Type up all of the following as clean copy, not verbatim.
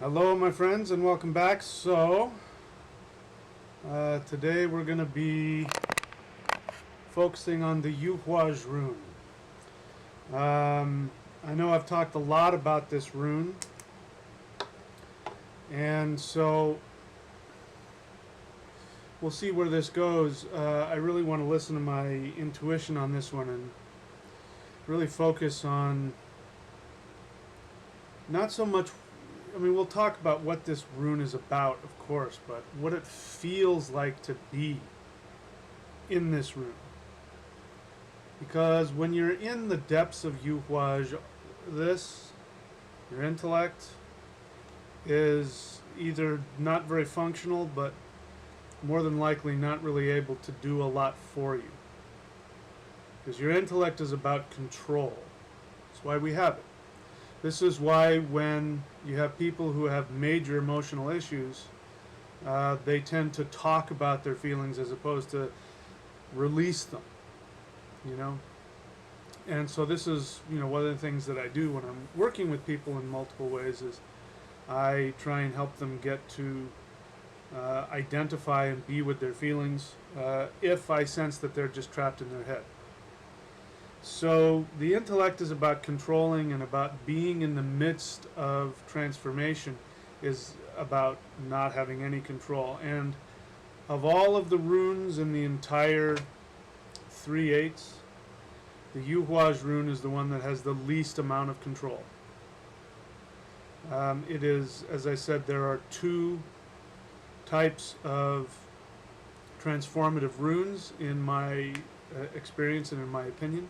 Hello my friends and welcome back. Today we're going to be focusing on the EIHWAZ rune. I know I've talked a lot about this rune, and so we'll see where this goes. I really want to listen to my intuition on this one and really focus on not so much. I mean, we'll talk about what this rune is about, of course, but what it feels like to be in this rune. Because when you're in the depths of EIHWAZ, your intellect is either not very functional, but more than likely not really able to do a lot for you. Because your intellect is about control. That's why we have it. This is why when you have people who have major emotional issues, they tend to talk about their feelings as opposed to release them, you know. And so this is, one of the things that I do when I'm working with people in multiple ways is I try and help them get to identify and be with their feelings if I sense that they're just trapped in their head. So the intellect is about controlling and about being in the midst of transformation, is about not having any control. And of all of the runes in the entire 3/8, the EIHWAZ rune is the one that has the least amount of control. It is, as I said, there are two types of transformative runes in my experience and in my opinion.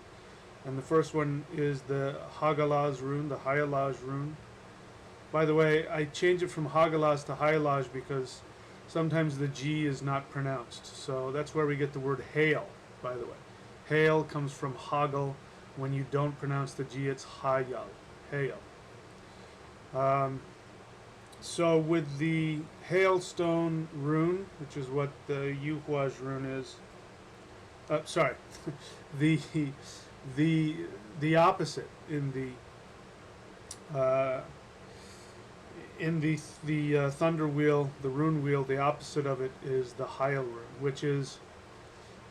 And the first one is the EIHWAZ rune, the EIHWAZ rune. By the way, I change it from EIHWAZ to EIHWAZ because sometimes the G is not pronounced. So that's where we get the word hail, by the way. Hail comes from hagel. When you don't pronounce the G, it's hayal, hail. So with the hailstone rune, which is what the EIHWAZ rune is, sorry, the opposite in the thunder wheel, the rune wheel, the opposite of it is the Heil rune, which is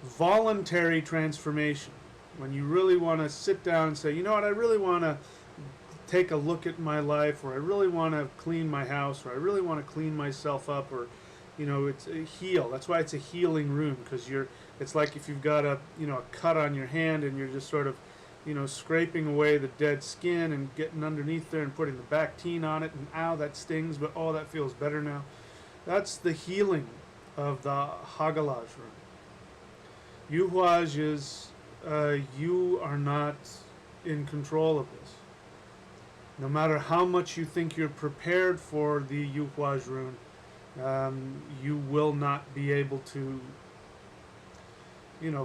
voluntary transformation. When you really want to sit down and say, you know what, I really want to take a look at my life, or I really want to clean my house, or I really want to clean myself up, or it's a heal. That's why it's a healing rune, because it's like if you've got a cut on your hand and you're just sort of scraping away the dead skin and getting underneath there and putting the Bactine on it, and ow, that stings, but oh, that feels better now. That's the healing of the EIHWAZ rune. EIHWAZ is you are not in control of this. No matter how much you think you're prepared for the EIHWAZ rune, you will not be able to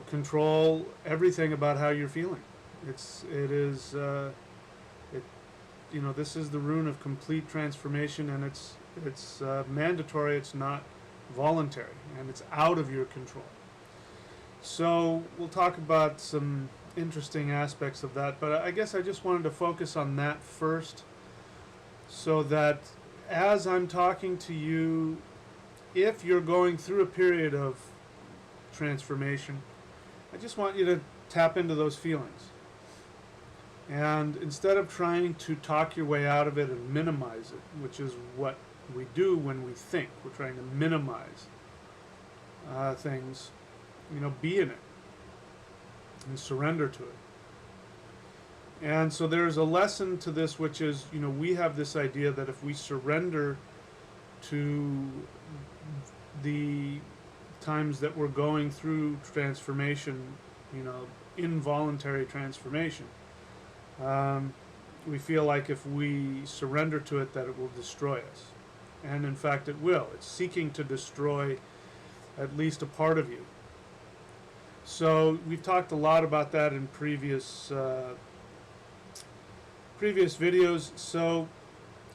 control everything about how you're feeling. This is the rune of complete transformation, and it's mandatory. It's not voluntary, and it's out of your control. So we'll talk about some interesting aspects of that, but I guess I just wanted to focus on that first, so that as I'm talking to you, if you're going through a period of transformation, I just want you to tap into those feelings. And instead of trying to talk your way out of it and minimize it, which is what we do when we think, we're trying to minimize things, be in it and surrender to it. And so there's a lesson to this, which is, we have this idea that if we surrender to the times that we're going through transformation, involuntary transformation, we feel like if we surrender to it, that it will destroy us. And in fact, it will. It's seeking to destroy at least a part of you. So we've talked a lot about that in previous videos. So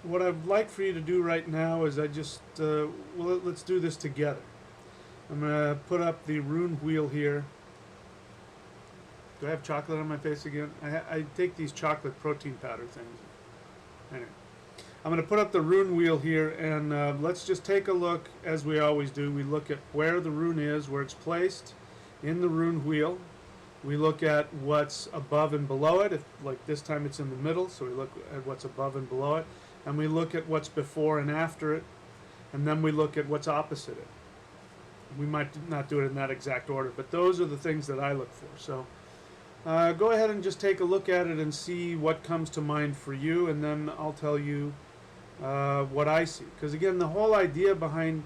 what I'd like for you to do right now is let's do this together. I'm going to put up the rune wheel here. Do I have chocolate on my face again? I take these chocolate protein powder things. Anyway. I'm going to put up the rune wheel here, and let's just take a look, as we always do. We look at where the rune is, where it's placed in the rune wheel. We look at what's above and below it. If, like this time it's in the middle, so we look at what's above and below it. And we look at what's before and after it. And then we look at what's opposite it. We might not do it in that exact order, but those are the things that I look for. So go ahead and just take a look at it and see what comes to mind for you, and then I'll tell you what I see. Because again, the whole idea behind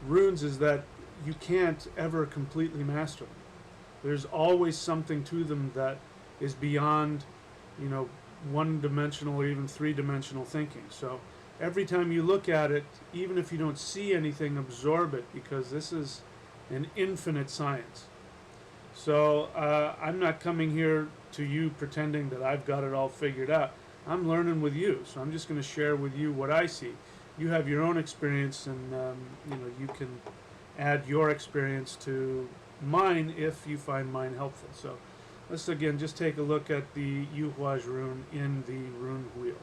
runes is that you can't ever completely master them. There's always something to them that is beyond, you know, one-dimensional or even three-dimensional thinking. So every time you look at it, even if you don't see anything, absorb it, because this is an infinite science. So I'm not coming here to you pretending that I've got it all figured out. I'm learning with you, so I'm just going to share with you what I see. You have your own experience, and you know, you can add your experience to mine if you find mine helpful. So let's again just take a look at the EIHWAZ rune in the rune wheel.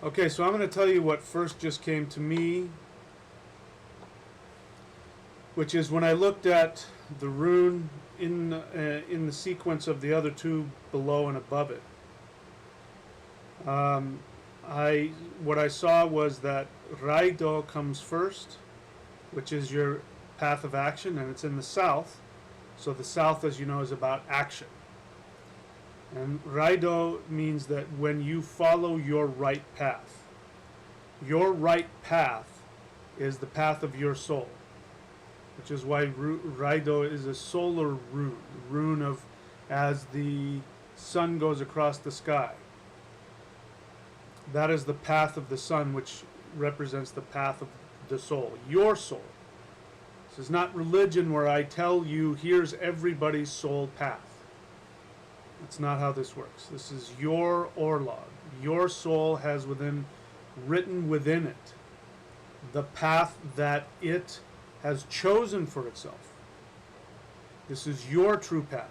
Okay, so I'm going to tell you what first just came to me, which is when I looked at the rune in the sequence of the other two below and above it. What I saw was that Raido comes first, which is your path of action, and it's in the south. So the south, as you know, is about action. And Raido means that when you follow your right path is the path of your soul, which is why Raido is a solar rune, rune of as the sun goes across the sky. That is the path of the sun, which represents the path of the soul, your soul. This is not religion where I tell you here's everybody's soul path. That's not how this works. This is your orlog. Your soul has written within it the path that it has chosen for itself. This is your true path.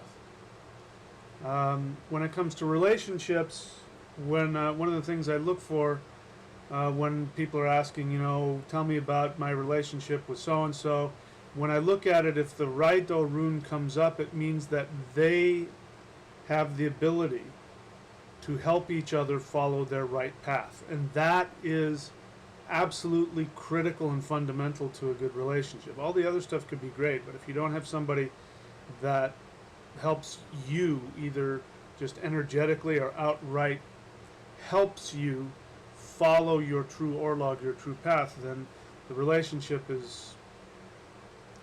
When it comes to relationships, one of the things I look for when people are asking, you know, tell me about my relationship with so-and-so, when I look at it, if the Raido rune comes up, it means that they have the ability to help each other follow their right path. And that is absolutely critical and fundamental to a good relationship. All the other stuff could be great, but if you don't have somebody that helps you, either just energetically or outright helps you follow your true orlog, your true path, then the relationship is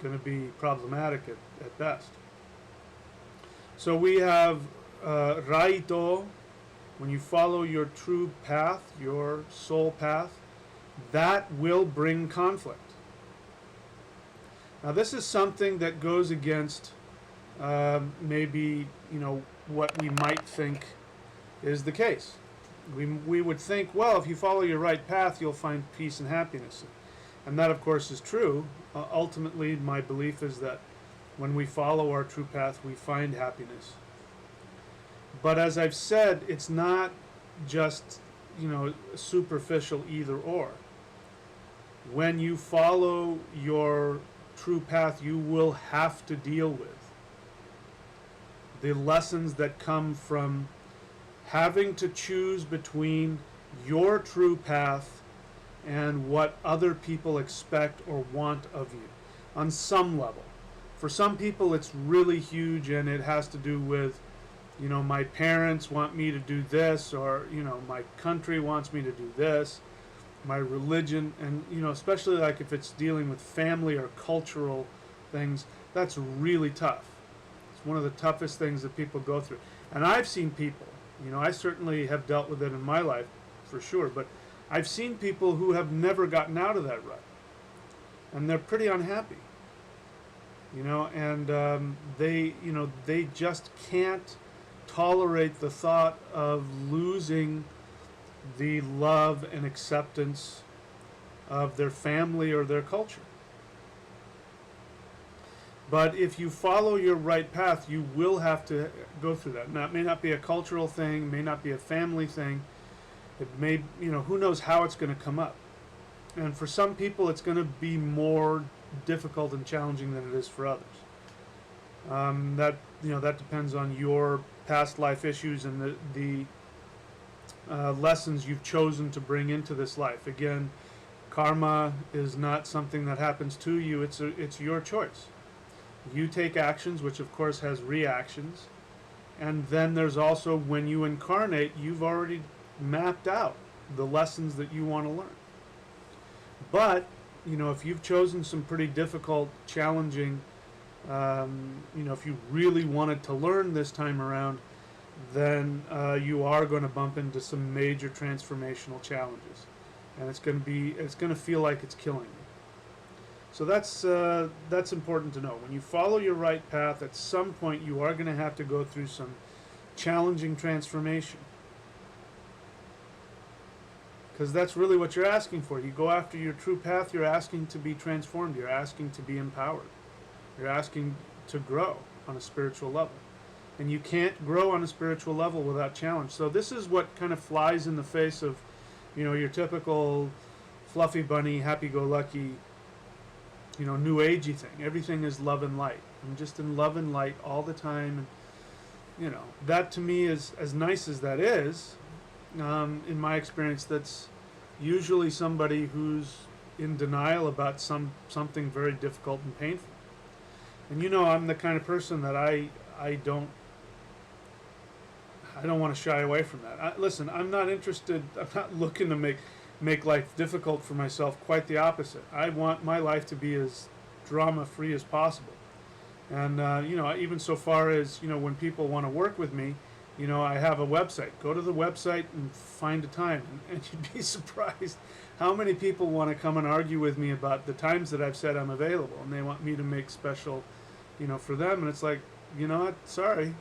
going to be problematic at best. So we have Raido. When you follow your true path, your soul path, that will bring conflict. Now this is something that goes against maybe, you know, what we might think is the case. We would think, well, if you follow your right path, you'll find peace and happiness. And that, of course, is true. Ultimately, my belief is that when we follow our true path, we find happiness. But as I've said, it's not just, you know, superficial either or. When you follow your true path, you will have to deal with the lessons that come from having to choose between your true path and what other people expect or want of you on some level. For some people, it's really huge, and it has to do with, you know, my parents want me to do this, or, you know, my country wants me to do this, my religion, and, you know, especially like if it's dealing with family or cultural things, that's really tough. It's one of the toughest things that people go through. And I've seen people, you know, I certainly have dealt with it in my life, for sure, but I've seen people who have never gotten out of that rut, and they're pretty unhappy. and they just can't tolerate the thought of losing the love and acceptance of their family or their culture. But if you follow your right path, you will have to go through that. Now, it may not be a cultural thing, may not be a family thing. It may, who knows how it's going to come up. And for some people, it's going to be more difficult and challenging than it is for others. That depends on your past life issues and the lessons you've chosen to bring into this life. Again, karma is not something that happens to you. It's your choice. You take actions, which of course has reactions, and then there's also when you incarnate, you've already mapped out the lessons that you want to learn. But if you've chosen some pretty difficult, challenging, if you really wanted to learn this time around, then you are going to bump into some major transformational challenges, and it's going to feel like it's killing you. So that's important to know. When you follow your right path, at some point you are going to have to go through some challenging transformation. Because that's really what you're asking for. You go after your true path, you're asking to be transformed. You're asking to be empowered. You're asking to grow on a spiritual level. And you can't grow on a spiritual level without challenge. So this is what kind of flies in the face of, your typical fluffy bunny, happy-go-lucky, new agey thing. Everything is love and light. I'm just in love and light all the time. And, that to me is, as nice as that is, in my experience, that's usually somebody who's in denial about something very difficult and painful. And I'm the kind of person that I don't want to shy away from that. Listen, I'm not interested. I'm not looking to make life difficult for myself. Quite the opposite. I want my life to be as drama-free as possible. And even so far as when people want to work with me, I have a website. Go to the website and find a time, and you'd be surprised how many people want to come and argue with me about the times that I've said I'm available, and they want me to make special, for them. And it's like, what? Sorry,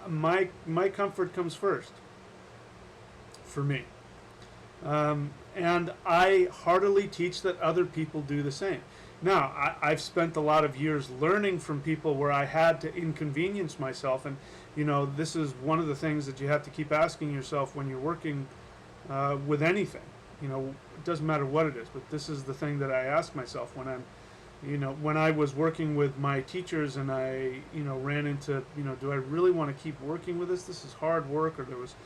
my comfort comes first for me. And I heartily teach that other people do the same. Now, I've spent a lot of years learning from people where I had to inconvenience myself, and this is one of the things that you have to keep asking yourself when you're working with anything. It doesn't matter what it is, but this is the thing that I ask myself when I'm, when I was working with my teachers and I, ran into, do I really want to keep working with this? This is hard work, or there was,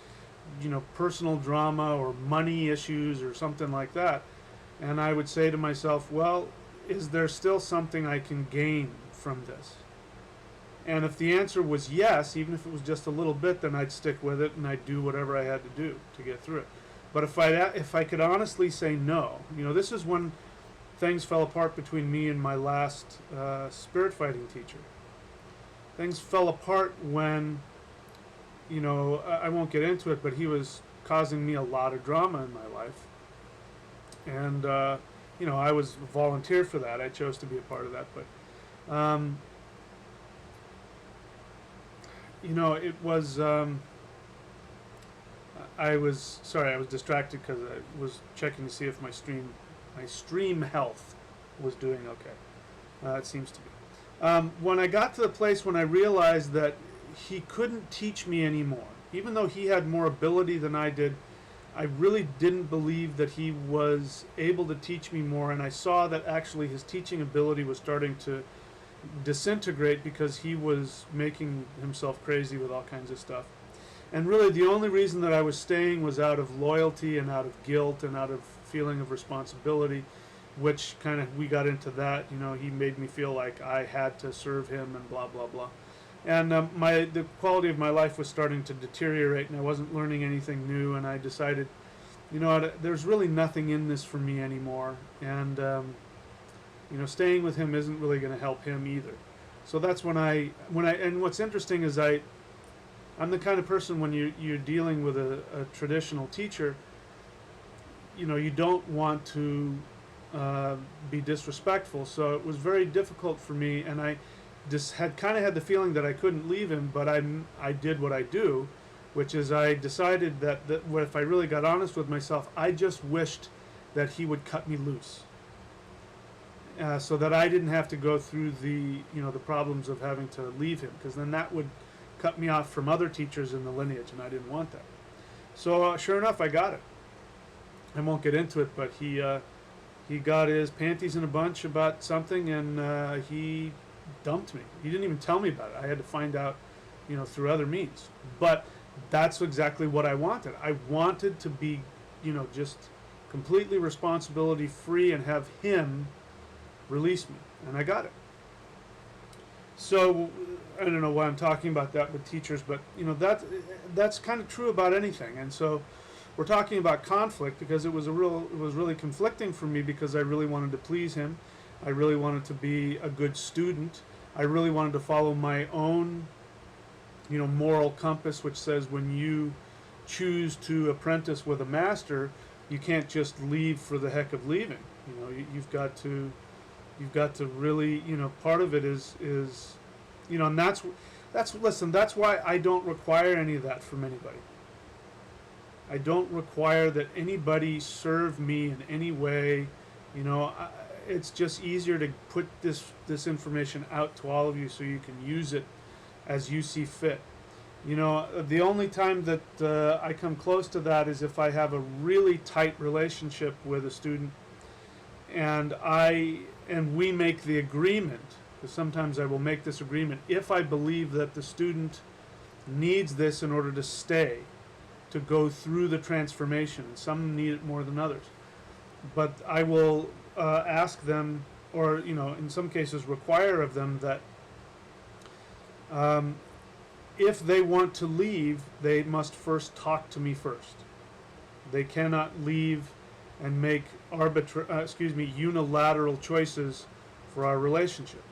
personal drama or money issues or something like that. And I would say to myself, well, is there still something I can gain from this? And if the answer was yes, even if it was just a little bit, then I'd stick with it and I'd do whatever I had to do to get through it. But if I could honestly say no, this is when things fell apart between me and my last spirit fighting teacher. Things fell apart when, I won't get into it, but he was causing me a lot of drama in my life. And, I was a volunteer for that. I chose to be a part of that. But, it was, I was distracted because I was checking to see if my stream health was doing okay. It seems to be. When I got to the place when I realized that he couldn't teach me anymore, even though he had more ability than I did, I really didn't believe that he was able to teach me more, and I saw that actually his teaching ability was starting to disintegrate because he was making himself crazy with all kinds of stuff. And really the only reason that I was staying was out of loyalty and out of guilt and out of feeling of responsibility, which kind of, we got into that, he made me feel like I had to serve him and blah, blah, blah. And the quality of my life was starting to deteriorate, and I wasn't learning anything new, and I decided, there's really nothing in this for me anymore, and staying with him isn't really going to help him either. So that's and what's interesting is I'm the kind of person, when you're dealing with a traditional teacher, you don't want to be disrespectful. So it was very difficult for me, and I just had kind of had the feeling that I couldn't leave him. But I did what I do, which is I decided that if I really got honest with myself, I just wished that he would cut me loose, so that I didn't have to go through the problems of having to leave him, because then that would cut me off from other teachers in the lineage, and I didn't want that. So sure enough, I got it. I won't get into it, but he got his panties in a bunch about something, and he dumped me. He didn't even tell me about it. I had to find out, through other means. But that's exactly what I wanted. I wanted to be, just completely responsibility free and have him release me, and I got it. So I don't know why I'm talking about that with teachers, but that's kind of true about anything. And so we're talking about conflict because it was really conflicting for me, because I really wanted to please him. I really wanted to be a good student. I really wanted to follow my own moral compass, which says when you choose to apprentice with a master, you can't just leave for the heck of leaving. You've got to really, part of it is and that's why I don't require any of that from anybody. I don't require that anybody serve me in any way. It's just easier to put this information out to all of you so you can use it as you see fit. The only time that I come close to that is if I have a really tight relationship with a student, and we make the agreement, because sometimes I will make this agreement if I believe that the student needs this in order to stay, to go through the transformation. Some need it more than others. But I will ask them, or in some cases require of them, that if they want to leave, they must first talk to me first. They cannot leave and make unilateral choices for our relationship.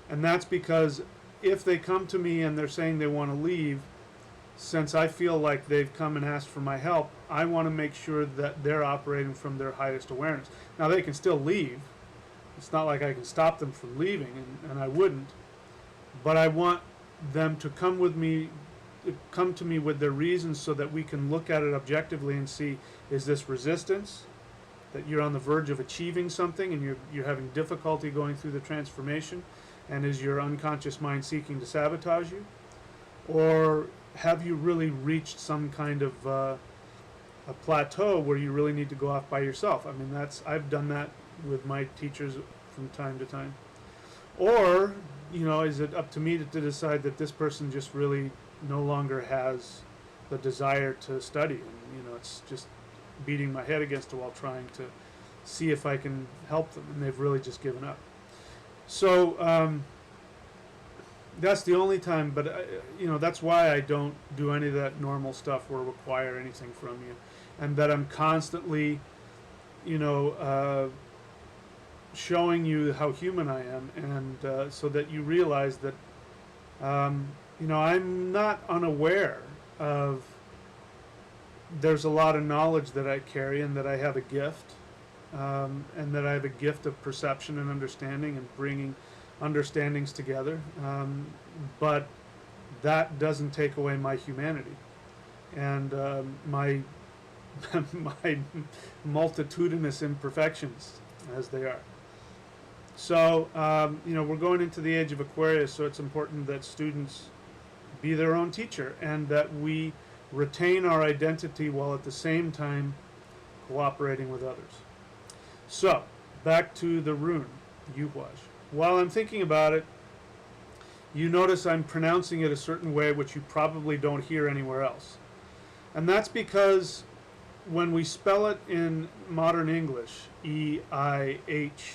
And that's because if they come to me and they're saying they want to leave, since I feel like they've come and asked for my help, I want to make sure that they're operating from their highest awareness. Now, they can still leave. It's not like I can stop them from leaving, and I wouldn't. But I want them to come to me with their reasons, so that we can look at it objectively and see, is this resistance, that you're on the verge of achieving something and you're having difficulty going through the transformation, and is your unconscious mind seeking to sabotage you? Or have you really reached some kind of a plateau where you really need to go off by yourself? I mean, I've done that with my teachers from time to time. Or, is it up to me to decide that this person just really no longer has the desire to study, and it's just beating my head against a wall trying to see if I can help them, and they've really just given up. So that's the only time, but that's why I don't do any of that normal stuff or require anything from you, and that I'm constantly showing you how human I am, and so that you realize that I'm not unaware of, there's a lot of knowledge that I carry, and that I have a gift, and that I have a gift of perception and understanding and bringing understandings together, but that doesn't take away my humanity and my my multitudinous imperfections as they are. So we're going into the age of Aquarius, so it's important that students be their own teacher, and that we retain our identity while at the same time cooperating with others. So, back to the rune, EIHWAZ. While I'm thinking about it, you notice I'm pronouncing it a certain way which you probably don't hear anywhere else. And that's because when we spell it in modern English, E-I-H,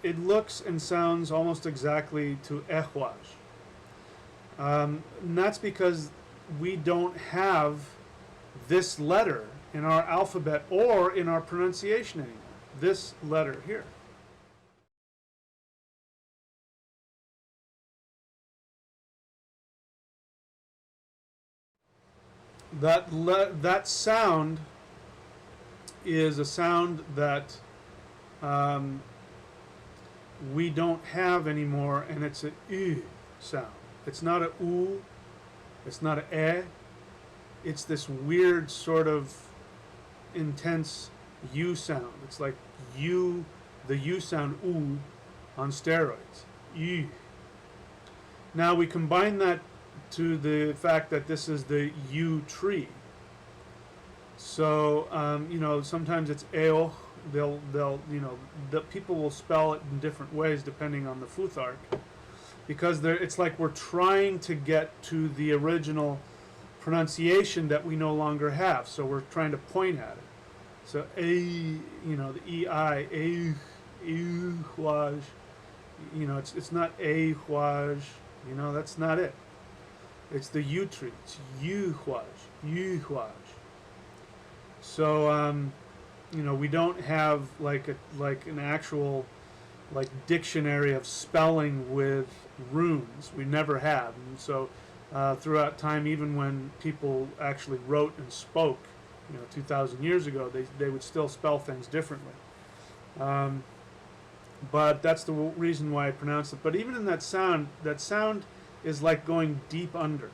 it looks and sounds almost exactly to EIHWAZ. And that's because we don't have this letter in our alphabet or in our pronunciation anymore. This letter here. That sound is a sound that um, we don't have anymore, and it's a U sound. It's not a U, it's not a E. It's this weird sort of intense U sound. It's like U, the U sound U on steroids. U. Now we combine that to the fact that this is the U tree. So sometimes it's Eoch. The people will spell it in different ways depending on the Futhark, because it's like we're trying to get to the original pronunciation that we no longer have. So we're trying to point at it. So the EIHWAZ. It's not EIHWAZ. That's not it. It's the U tree. It's EIHWAZ. So we don't have like an actual dictionary of spelling with runes. We never have. And so throughout time, even when people actually wrote and spoke, 2,000 years ago, they would still spell things differently. But that's the reason why I pronounce it. But even in that sound is like going deep under.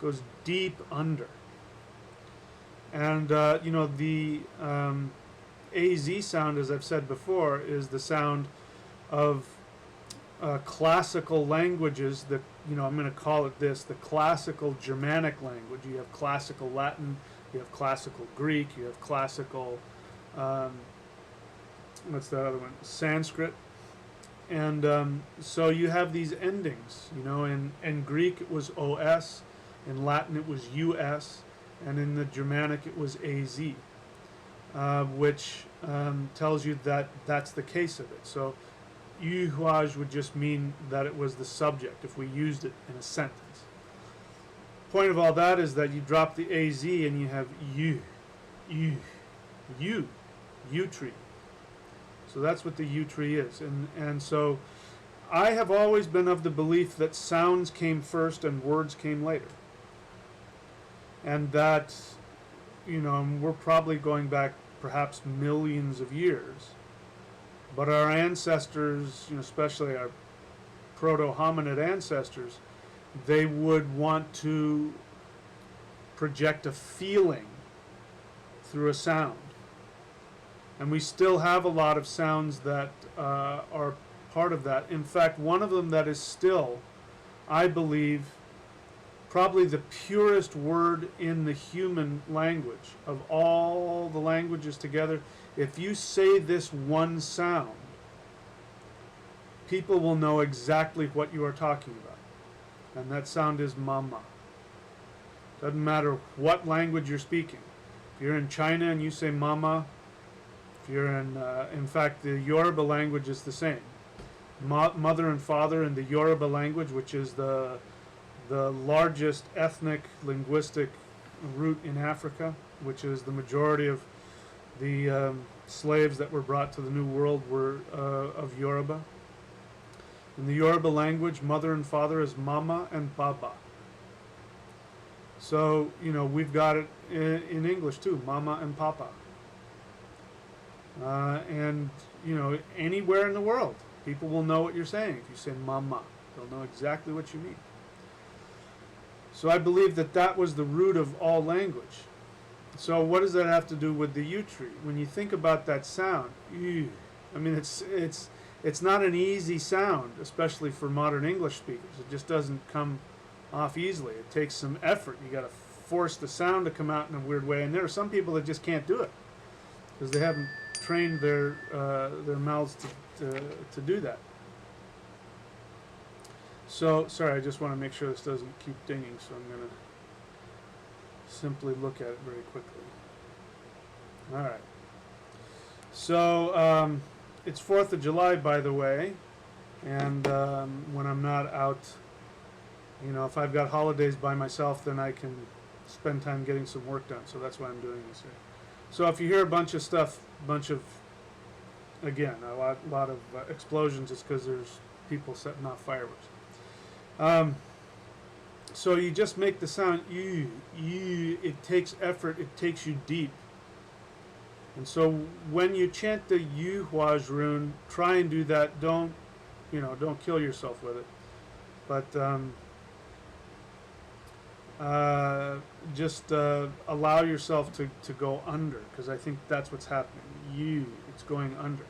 Goes deep under. And the AZ sound, as I've said before, is the sound of classical languages. I'm going to call it this: the classical Germanic language. You have classical Latin, you have classical Greek, you have classical what's that other one? Sanskrit. And so you have these endings. In Greek it was OS, in Latin it was US, and in the Germanic it was AZ, which tells you that that's the case of it. So EIHWAZ would just mean that it was the subject if we used it in a sentence. Point of all that is that you drop the AZ and you have U tree. So that's what the U tree is. And so I have always been of the belief that sounds came first and words came later. And that, we're probably going back perhaps millions of years. But our ancestors, especially our proto-hominid ancestors, they would want to project a feeling through a sound. And we still have a lot of sounds that are part of that. In fact, one of them that is still, I believe, probably the purest word in the human language of all the languages together. If you say this one sound, people will know exactly what you are talking about. And that sound is mama. Doesn't matter what language you're speaking. If you're in China and you say mama, if you're in fact, the Yoruba language is the same. Mother and father in the Yoruba language, which is the largest ethnic linguistic root in Africa, which is the majority of the slaves that were brought to the New World were of Yoruba. In the Yoruba language, mother and father is mama and baba. So, we've got it in English too, mama and papa. And, anywhere in the world, people will know what you're saying. If you say mama, they'll know exactly what you mean. So I believe that was the root of all language. So what does that have to do with the U tree? When you think about that sound, it's not an easy sound, especially for modern English speakers. It just doesn't come off easily. It takes some effort. You got to force the sound to come out in a weird way. And there are some people that just can't do it because they haven't trained their mouths to do that. So, sorry, I just want to make sure this doesn't keep dinging, so I'm going to simply look at it very quickly. All right. So, it's 4th of July, by the way, and when I'm not out, if I've got holidays by myself, then I can spend time getting some work done, so that's why I'm doing this here. So if you hear a bunch of stuff, a lot of explosions, it's because there's people setting off fireworks. So you just make the sound it takes effort, it takes you deep. And so when you chant the EIHWAZ rune, try and do that. Don't kill yourself with it. But uh, just allow yourself to go under, because I think that's what's happening. It's going under.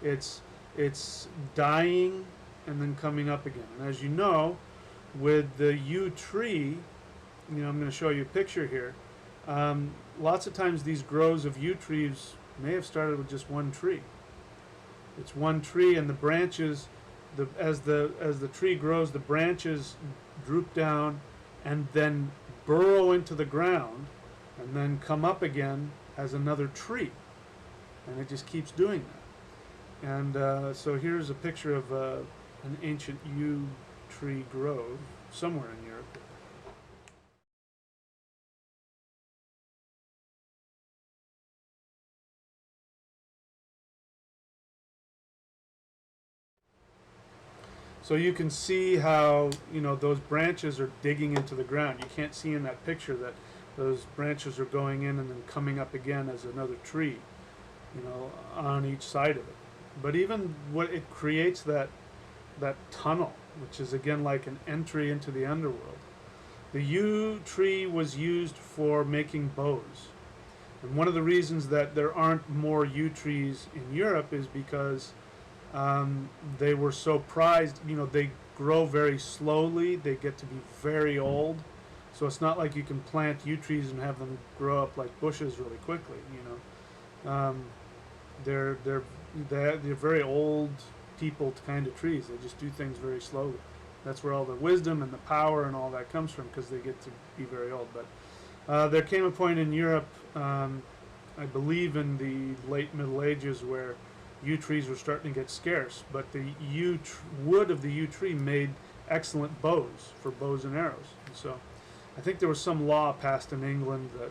It's it's dying and then coming up again. And as you know, with the yew tree, I'm going to show you a picture here. Lots of times these grows of yew trees may have started with just one tree. It's one tree, and the branches, as the tree grows, the branches droop down and then burrow into the ground and then come up again as another tree, and it just keeps doing that. And so here's a picture of an ancient yew tree grove somewhere in Europe. So you can see how those branches are digging into the ground. You can't see in that picture that those branches are going in and then coming up again as another tree, on each side of it. But even what it creates, that tunnel, which is again like an entry into the underworld. The yew tree was used for making bows. And one of the reasons that there aren't more yew trees in Europe is because they were so prized. They grow very slowly. They get to be very old. So it's not like you can plant yew trees and have them grow up like bushes really quickly. They're very old people kind of trees. They just do things very slowly. That's where all the wisdom and the power and all that comes from, because they get to be very old. But there came a point in Europe, I believe in the late Middle Ages, where yew trees were starting to get scarce. But the wood of the yew tree made excellent bows for bows and arrows. And so I think there was some law passed in England that,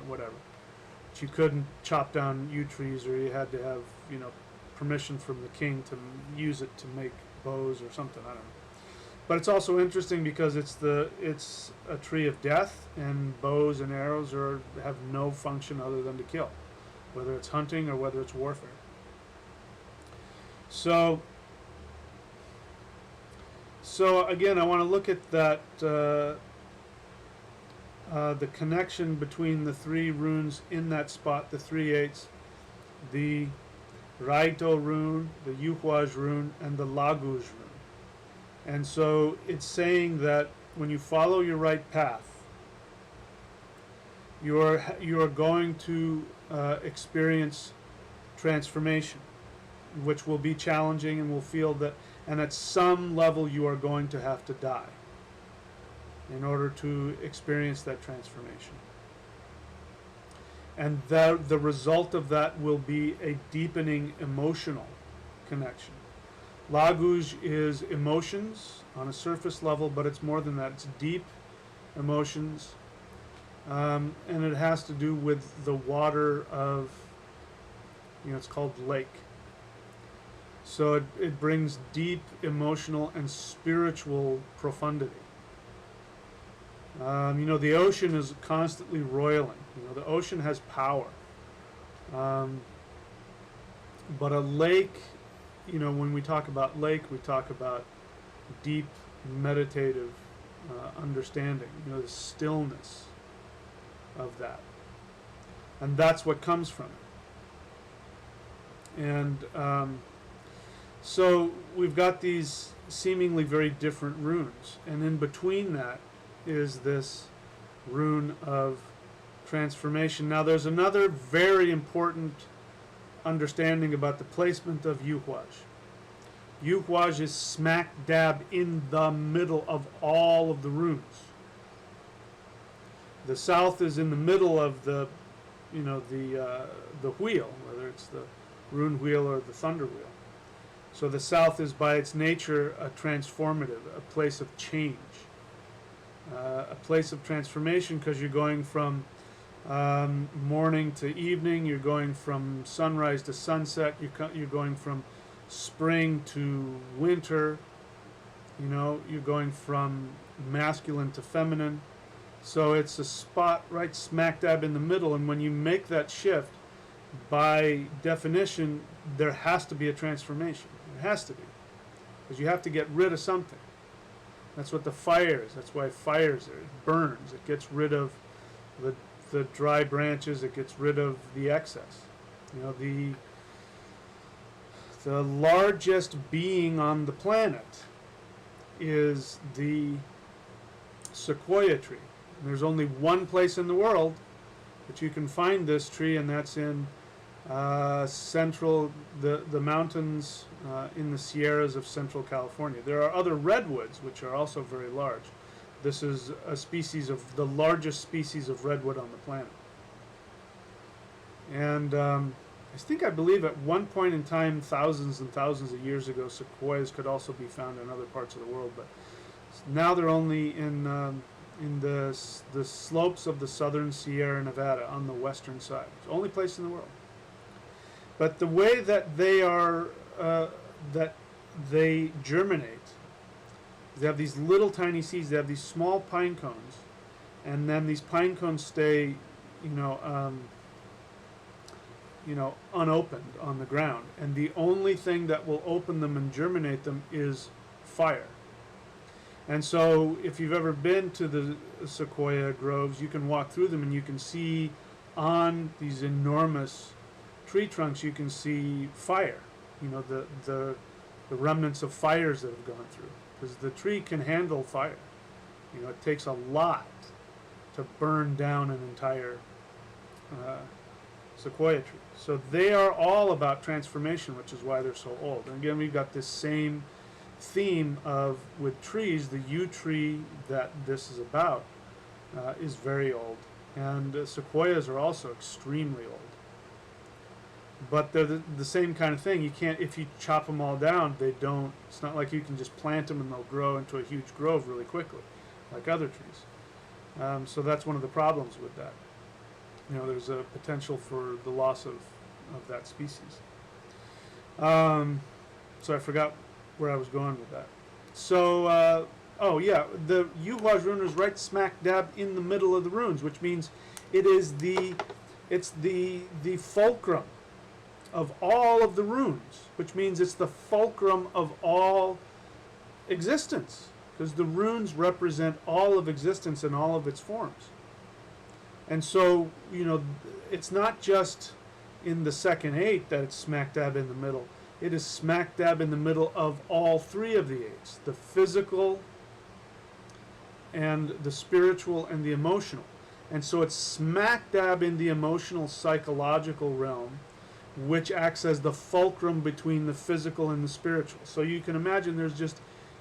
whatever, that you couldn't chop down yew trees, or you had to have, permission from the king to use it to make bows or something. I don't know. But it's also interesting because it's a tree of death, and bows and arrows have no function other than to kill, whether it's hunting or whether it's warfare. So again, I want to look at that, the connection between the three runes in that spot, the 3/8, the Raito rune, the EIHWAZ rune, and the Laguz rune. And so it's saying that when you follow your right path, you are going to experience transformation, which will be challenging, and will feel that, and at some level you are going to have to die in order to experience that transformation. And the result of that will be a deepening emotional connection. Laguz is emotions on a surface level, but it's more than that. It's deep emotions, and it has to do with the water of, it's called lake. So it brings deep emotional and spiritual profundity. The ocean is constantly roiling. The ocean has power. But a lake, when we talk about lake, we talk about deep meditative understanding, the stillness of that. And that's what comes from it. And so we've got these seemingly very different runes. And in between that is this rune of transformation. Now there's another very important understanding about the placement of EIHWAZ. EIHWAZ is smack dab in the middle of all of the runes. The south is in the middle of the wheel, whether it's the rune wheel or the thunder wheel. So the south is by its nature a transformative, a place of change, a place of transformation, because you're going from morning to evening, you're going from sunrise to sunset, you're going from spring to winter, You're going from masculine to feminine. So it's a spot right smack dab in the middle, and when you make that shift, by definition, there has to be a transformation. There has to be. Because you have to get rid of something. That's what the fire is. That's why fire's there. It burns. It gets rid of the dry branches. It gets rid of the excess. The largest being on the planet is the sequoia tree. And there's only one place in the world that you can find this tree, and that's in the mountains in the Sierras of Central California. There are other redwoods which are also very large. This is a species of the largest species of redwood on the planet. And I believe at one point in time, thousands and thousands of years ago, sequoias could also be found in other parts of the world, but now they're only in the slopes of the southern Sierra Nevada on the western side. It's the only place in the world. But the way that they are, that they germinate, they have these little tiny seeds. They have these small pine cones, and then these pine cones stay, unopened on the ground. And the only thing that will open them and germinate them is fire. And so, if you've ever been to the sequoia groves, you can walk through them and you can see on these enormous tree trunks, you can see fire. The remnants of fires that have gone through. Because the tree can handle fire. It takes a lot to burn down an entire sequoia tree. So they are all about transformation, which is why they're so old. And again, we've got this same theme of, with trees, the yew tree that this is about is very old. And sequoias are also extremely old. But they're the same kind of thing. You can't, if you chop them all down, they don't, it's not like you can just plant them and they'll grow into a huge grove really quickly, like other trees. So that's one of the problems with that. There's a potential for the loss of that species. So I forgot where I was going with that. So, the EIHWAZ rune is right smack dab in the middle of the runes, which means it's the fulcrum of all of the runes, which means it's the fulcrum of all existence, because the runes represent all of existence in all of its forms. And so, it's not just in the second eight that it's smack dab in the middle. It is smack dab in the middle of all three of the eights, the physical and the spiritual and the emotional. And so it's smack dab in the emotional psychological realm, which acts as the fulcrum between the physical and the spiritual. So you can imagine there's just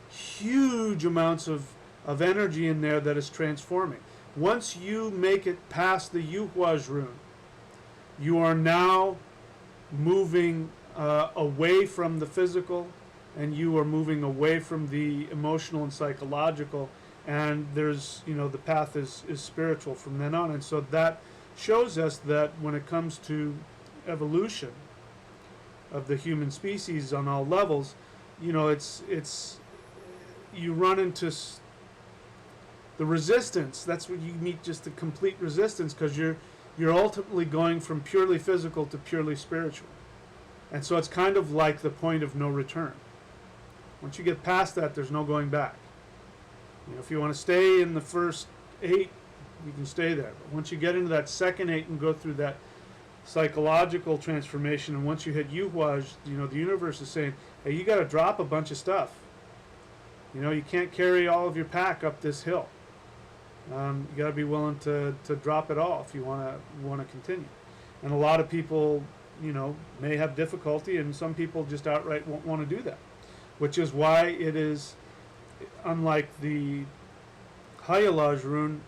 huge amounts of energy in there that is transforming. Once you make it past the EIHWAZ rune, you are now moving away from the physical, and you are moving away from the emotional and psychological, and there's, the path is spiritual from then on. And so that shows us that when it comes to evolution of the human species on all levels, it's you run into the resistance. That's when you meet just the complete resistance, because you're ultimately going from purely physical to purely spiritual. And so it's kind of like the point of no return. Once you get past that, there's no going back. If you want to stay in the first eight, you can stay there. But once you get into that second eight and go through that psychological transformation, and once you hit EIHWAZ, the universe is saying, hey, you got to drop a bunch of stuff. You can't carry all of your pack up this hill. You got to be willing to drop it all if you want to continue. And a lot of people, may have difficulty, and some people just outright won't want to do that, which is why it is, unlike the EIHWAZ rune,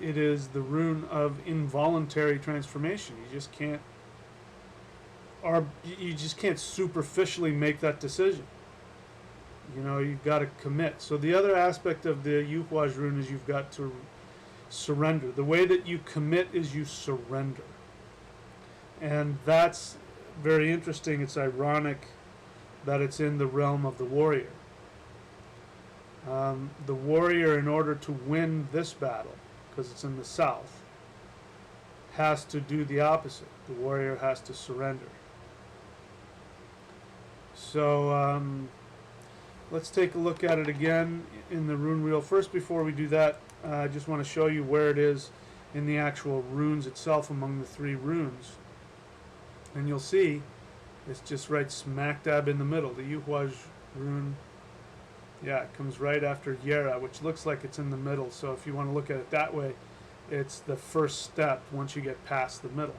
it is the rune of involuntary transformation. You just can't superficially make that decision. You've got to commit. So the other aspect of the EIHWAZ rune is you've got to surrender. The way that you commit is you surrender. And that's very interesting. It's ironic that it's in the realm of the warrior. The warrior, in order to win this battle, because it's in the south, has to do the opposite. The warrior has to surrender. So let's take a look at it again in the rune wheel. First, before we do that, I just want to show you where it is in the actual runes itself among the 3 runes. And you'll see it's just right smack dab in the middle. The EIHWAZ rune, yeah, it comes right after Yera, which looks like it's in the middle. So if you want to look at it that way, it's the first step once you get past the middle.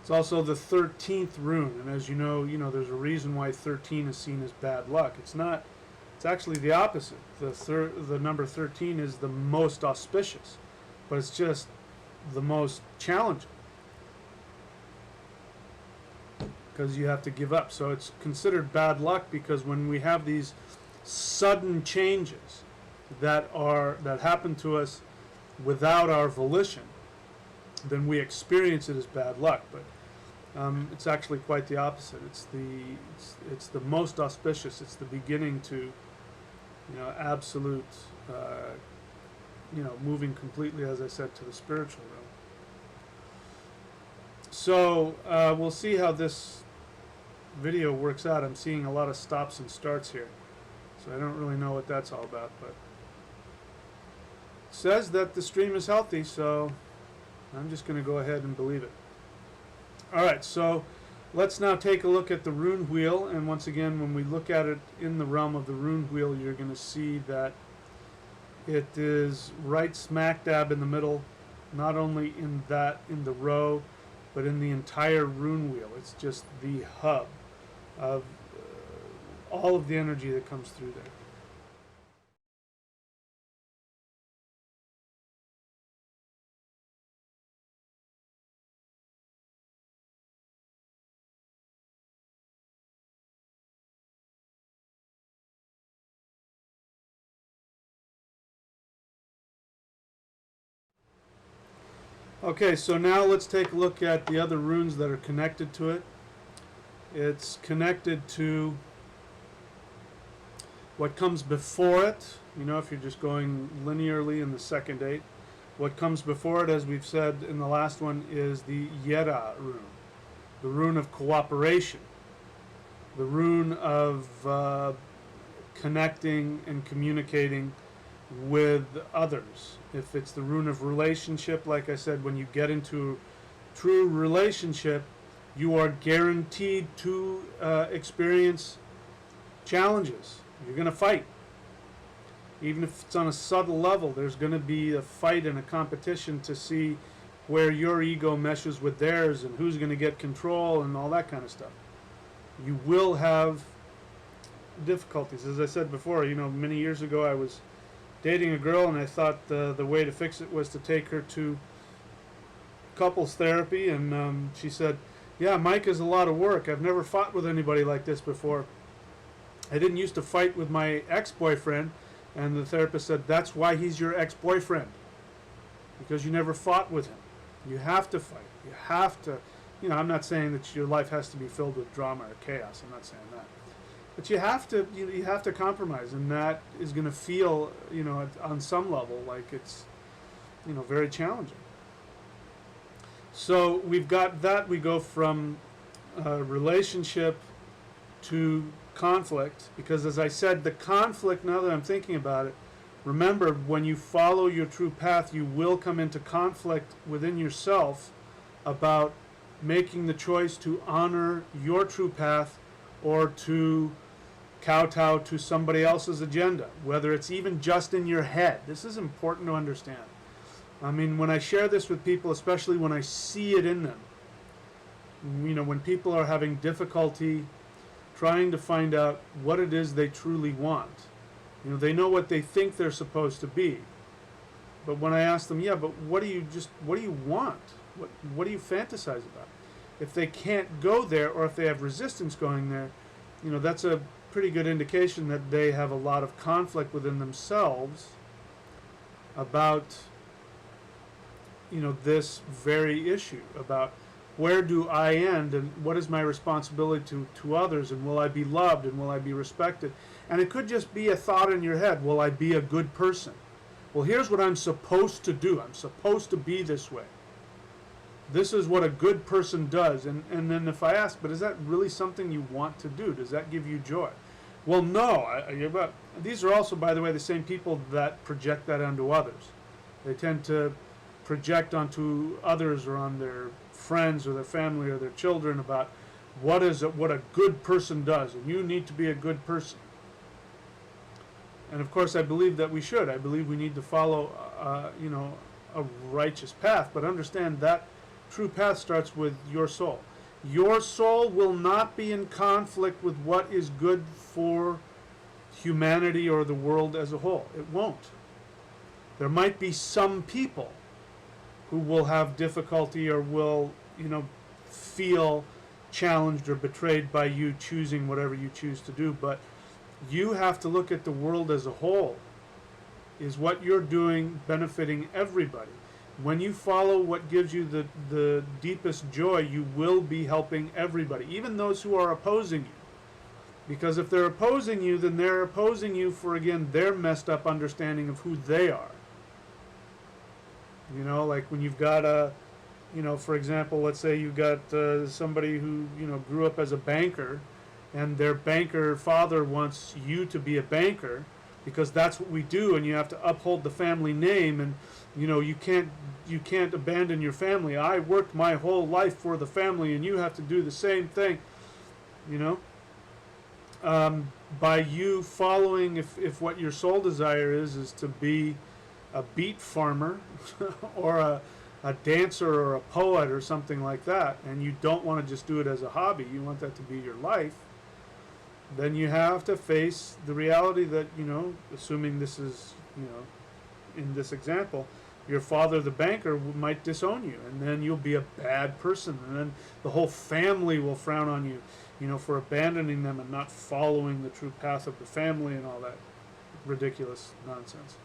It's also the 13th rune, and as you know, there's a reason why 13 is seen as bad luck. It's not. It's actually the opposite. The number 13 is the most auspicious, but it's just the most challenging because you have to give up. So it's considered bad luck because when we have these sudden changes that happen to us without our volition, then we experience it as bad luck. But it's actually quite the opposite. It's the most auspicious. It's the beginning to, absolute, moving completely, as I said, to the spiritual realm. So we'll see how this video works out. I'm seeing a lot of stops and starts here, so I don't really know what that's all about. But it says that the stream is healthy, so I'm just going to go ahead and believe it. Alright, so let's now take a look at the rune wheel, and once again, when we look at it in the realm of the rune wheel, you're going to see that it is right smack dab in the middle, not only in the row, but in the entire rune wheel. It's just the hub of all of the energy that comes through there. Okay, so now let's take a look at the other runes that are connected to it. It's connected to what comes before it. If you're just going linearly in the second 8. What comes before it, as we've said in the last one, is the Yera rune. The rune of cooperation. The rune of connecting and communicating with others. If it's the rune of relationship, like I said, when you get into true relationship, you are guaranteed to experience challenges. You're going to fight. Even if it's on a subtle level, there's going to be a fight and a competition to see where your ego meshes with theirs and who's going to get control and all that kind of stuff. You will have difficulties. As I said before, many years ago I was dating a girl, and I thought the way to fix it was to take her to couples therapy, and she said, yeah, Mike is a lot of work. I've never fought with anybody like this before. I didn't used to fight with my ex-boyfriend, and the therapist said, that's why he's your ex-boyfriend, because you never fought with him. You have to fight. You have to, I'm not saying that your life has to be filled with drama or chaos. I'm not saying that. But you have to compromise, and that is going to feel, on some level like it's, very challenging. So we've got that. We go from relationship to conflict, because as I said, the conflict, now that I'm thinking about it, remember, when you follow your true path, you will come into conflict within yourself about making the choice to honor your true path or to kowtow to somebody else's agenda, whether it's even just in your head. This is important to understand. I mean, when I share this with people, especially when I see it in them, when people are having difficulty trying to find out what it is they truly want. They know what they think they're supposed to be. But when I ask them, yeah, but what do you want? What do you fantasize about? If they can't go there, or if they have resistance going there, that's a pretty good indication that they have a lot of conflict within themselves about, this very issue about where do I end and what is my responsibility to others, and will I be loved and will I be respected? And it could just be a thought in your head, will I be a good person? Well, here's what I'm supposed to do. I'm supposed to be this way. This is what a good person does. And then if I ask, but is that really something you want to do? Does that give you joy? Well, no. But these are also, by the way, the same people that project that onto others. They tend to project onto others or on their friends or their family or their children about what a good person does, and you need to be a good person. And of course, I believe that we should. I believe we need to follow, a righteous path. But understand that true path starts with your soul. Your soul will not be in conflict with what is good for humanity or the world as a whole. It won't. There might be some people who will have difficulty or will, feel challenged or betrayed by you choosing whatever you choose to do. But you have to look at the world as a whole. Is what you're doing benefiting everybody? When you follow what gives you the deepest joy, you will be helping everybody, even those who are opposing you. Because if they're opposing you, then they're opposing you for, again, their messed up understanding of who they are. Like when you've got for example, let's say you've got somebody who, grew up as a banker, and their banker father wants you to be a banker because that's what we do, and you have to uphold the family name, and you can't abandon your family. I worked my whole life for the family, and you have to do the same thing. By you following, if what your soul desire is to be a beet farmer or a dancer or a poet or something like that, and you don't want to just do it as a hobby, you want that to be your life, then you have to face the reality that, assuming this is, in this example, your father, the banker, might disown you, and then you'll be a bad person, and then the whole family will frown on you, for abandoning them and not following the true path of the family and all that ridiculous nonsense.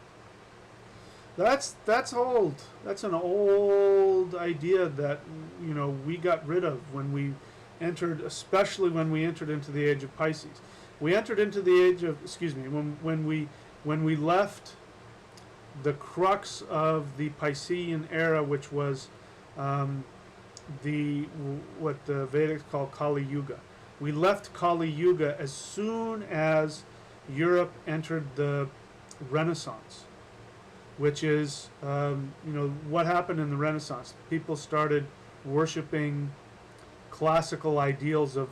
That's old. That's an old idea that, we got rid of when we entered, especially when we entered into the age of Pisces. We entered into the age of, when we left the crux of the Piscean era, which was what the Vedics call Kali Yuga. We left Kali Yuga as soon as Europe entered the Renaissance, which is, what happened in the Renaissance. People started worshiping classical ideals of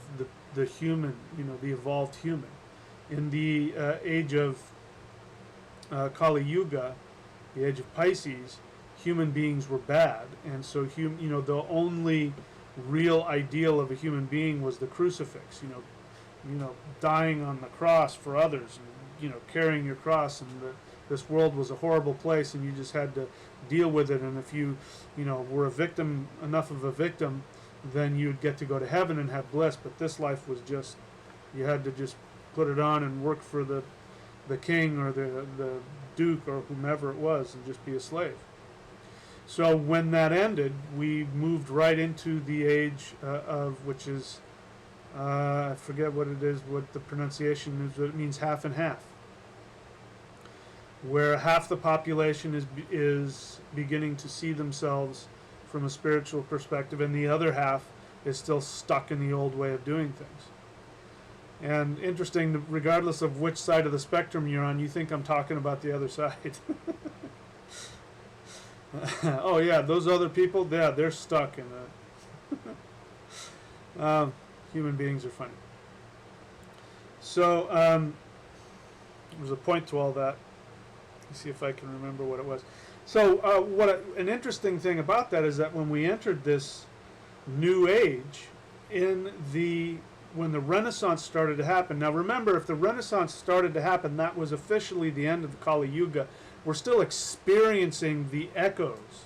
the human, the evolved human. In the age of Kali Yuga, the age of Pisces, human beings were bad, and so the only real ideal of a human being was the crucifix. Dying on the cross for others, and carrying your cross, and this world was a horrible place, and you just had to deal with it. And if you, were a victim, enough of a victim, then you'd get to go to heaven and have bliss. But this life was just, you had to just put it on and work for the king or the duke or whomever it was, and just be a slave. So when that ended, we moved right into the age of, which is, I forget what it is, what the pronunciation is, but it means half and half, where half the population is beginning to see themselves from a spiritual perspective, and the other half is still stuck in the old way of doing things. And interesting, regardless of which side of the spectrum you're on, you think I'm talking about the other side. Oh yeah, those other people, yeah, they're stuck in that. Human beings are funny. So there's a point to all that. Let's see if I can remember what it was. So an interesting thing about that is that when we entered this new age, when the Renaissance started to happen. Now remember, if the Renaissance started to happen, that was officially the end of the Kali Yuga. We're still experiencing the echoes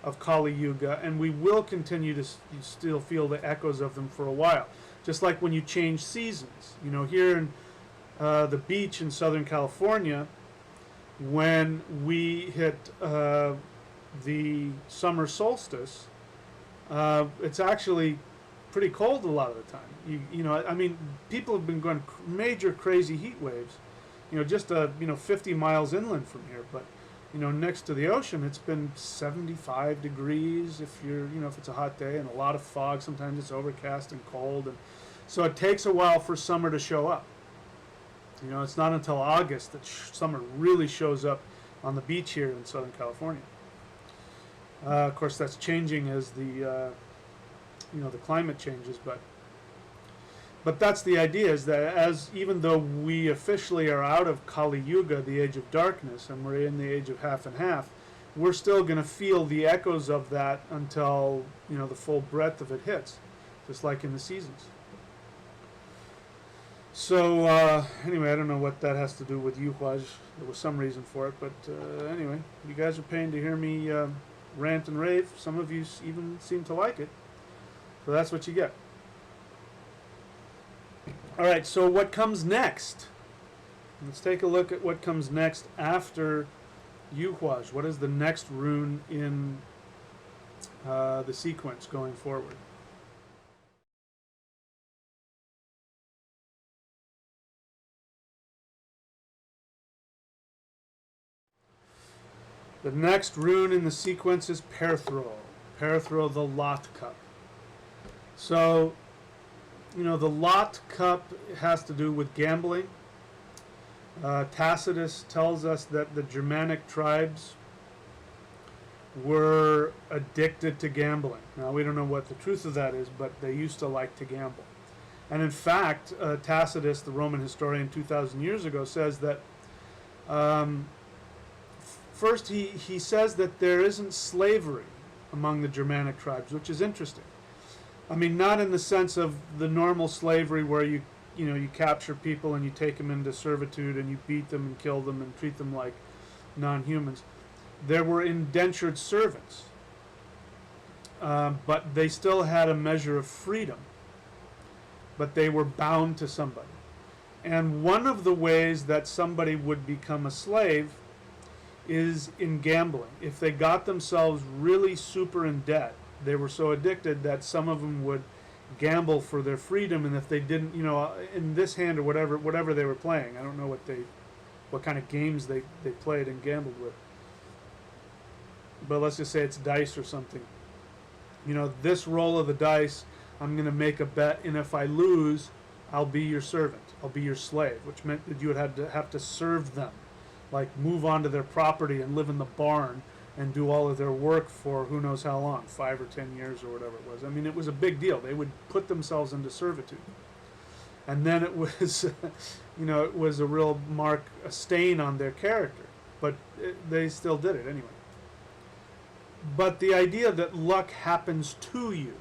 of Kali Yuga, and we will continue to still feel the echoes of them for a while. Just like when you change seasons. Here in the beach in Southern California, when we hit the summer solstice, it's actually pretty cold a lot of the time. You know, I mean, people have been going major crazy heat waves, you know, just 50 miles inland from here, but you know, next to the ocean, it's been 75 degrees if you're, you know, if it's a hot day, and a lot of fog. Sometimes it's overcast and cold, and so it takes a while for summer to show up. You know, it's not until August that summer really shows up on the beach here in Southern California. Of course, that's changing as the the climate changes, but that's the idea, is that as even though we officially are out of Kali Yuga, the age of darkness, and we're in the age of half and half, we're still going to feel the echoes of that until, you know, the full breadth of it hits, just like in the seasons. So anyway, I don't know what that has to do with EIHWAZ. There was some reason for it, but anyway, you guys are paying to hear me rant and rave. Some of you even seem to like it, so that's what you get. All right, so what comes next? Let's take a look at what comes next after EIHWAZ. What is the next rune in the sequence going forward? The next rune in the sequence is Perthro. Perthro, the Lot Cup. So, you know, the Lot Cup has to do with gambling. Tacitus tells us that the Germanic tribes were addicted to gambling. Now, we don't know what the truth of that is, but they used to like to gamble. And in fact, Tacitus, the Roman historian 2,000 years ago, says that first he says that there isn't slavery among the Germanic tribes, which is interesting. I mean, not in the sense of the normal slavery where you capture people and you take them into servitude and you beat them and kill them and treat them like non-humans. There were indentured servants, but they still had a measure of freedom, but they were bound to somebody. And one of the ways that somebody would become a slave is in gambling. If they got themselves really super in debt, they were so addicted that some of them would gamble for their freedom, and if they didn't, you know, in this hand or whatever they were playing, I don't know what kind of games they played and gambled with, but let's just say it's dice or something. You know, this roll of the dice, I'm going to make a bet, and if I lose, I'll be your servant, I'll be your slave, which meant that you would have to serve them, like move onto their property and live in the barn and do all of their work for who knows how long, 5 or 10 years or whatever it was. I mean, it was a big deal. They would put themselves into servitude. And then it was, it was a real a stain on their character. But they still did it anyway. But the idea that luck happens to you,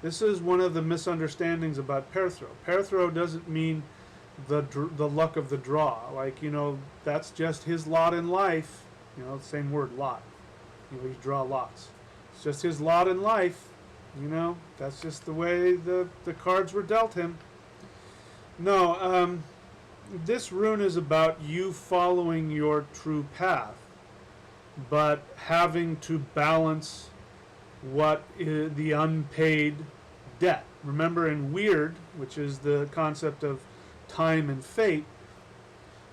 this is one of the misunderstandings about Perthro. Perthro doesn't mean the luck of the draw. Like, that's just his lot in life. Same word, lot. You draw lots. It's just his lot in life. That's just the way the cards were dealt him. No, this rune is about you following your true path, but having to balance what is the unpaid debt. Remember, in Weird, which is the concept of time and fate,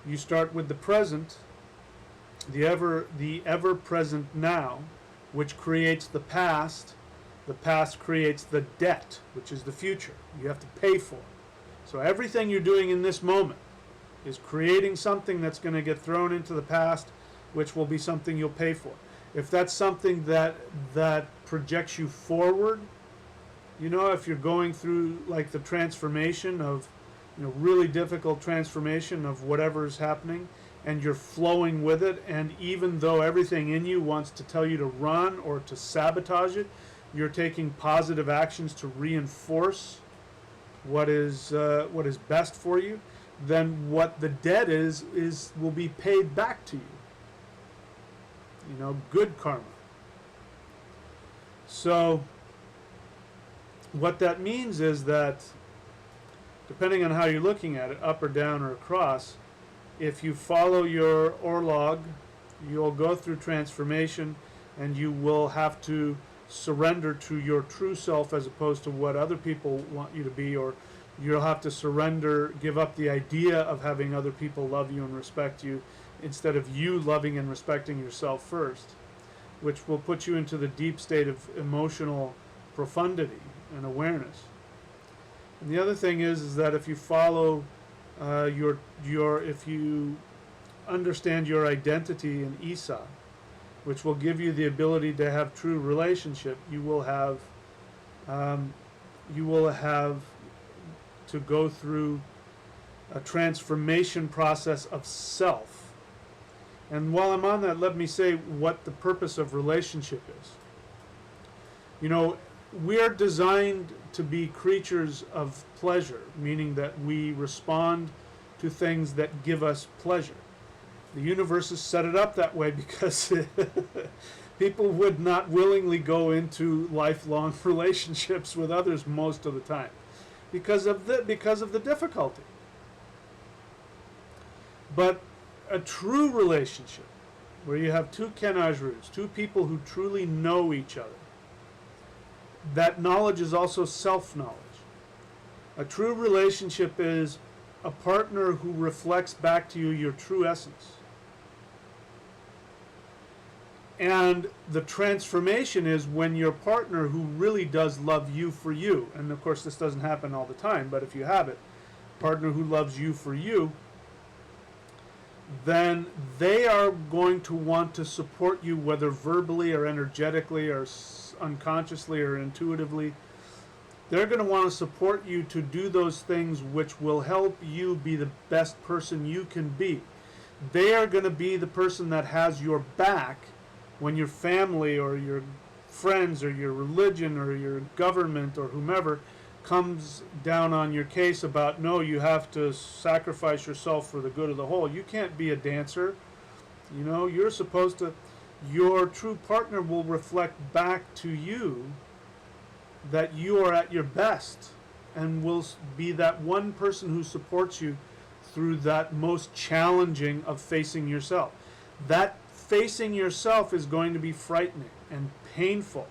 you start with the present, the ever present now, which creates the past creates the debt, which is the future you have to pay for. So everything you're doing in this moment is creating something that's going to get thrown into the past, which will be something you'll pay for. If that's something that projects you forward, if you're going through like the transformation of really difficult transformation of whatever is happening, and you're flowing with it, and even though everything in you wants to tell you to run or to sabotage it, you're taking positive actions to reinforce what is best for you, then what the debt is will be paid back to you. Good karma. So what that means is that, depending on how you're looking at it, up or down or across, If you follow your orlog, you'll go through transformation, and you will have to surrender to your true self as opposed to what other people want you to be, or you'll have to surrender, give up the idea of having other people love you and respect you instead of you loving and respecting yourself first, which will put you into the deep state of emotional profundity and awareness. And the other thing is that if you follow if you understand your identity in Isa, which will give you the ability to have true relationship, you will have to go through a transformation process of self. And while I'm on that, let me say what the purpose of relationship is. You know, we're designed to be creatures of pleasure, meaning that we respond to things that give us pleasure. The universe has set it up that way because people would not willingly go into lifelong relationships with others most of the time because of the difficulty. But a true relationship, where you have two kenajrus, two people who truly know each other, that knowledge is also self-knowledge. A true relationship is a partner who reflects back to you your true essence. And the transformation is when your partner who really does love you for you, and of course this doesn't happen all the time, but if you have it, partner who loves you for you, then they are going to want to support you, whether verbally or energetically or unconsciously or intuitively. They're going to want to support you to do those things which will help you be the best person you can be. They are going to be the person that has your back when your family or your friends or your religion or your government or whomever comes down on your case about, no, you have to sacrifice yourself for the good of the whole. You can't be a dancer. You know, you're supposed to, your true partner will reflect back to you that you are at your best and will be that one person who supports you through that most challenging of facing yourself. That facing yourself is going to be frightening and painful.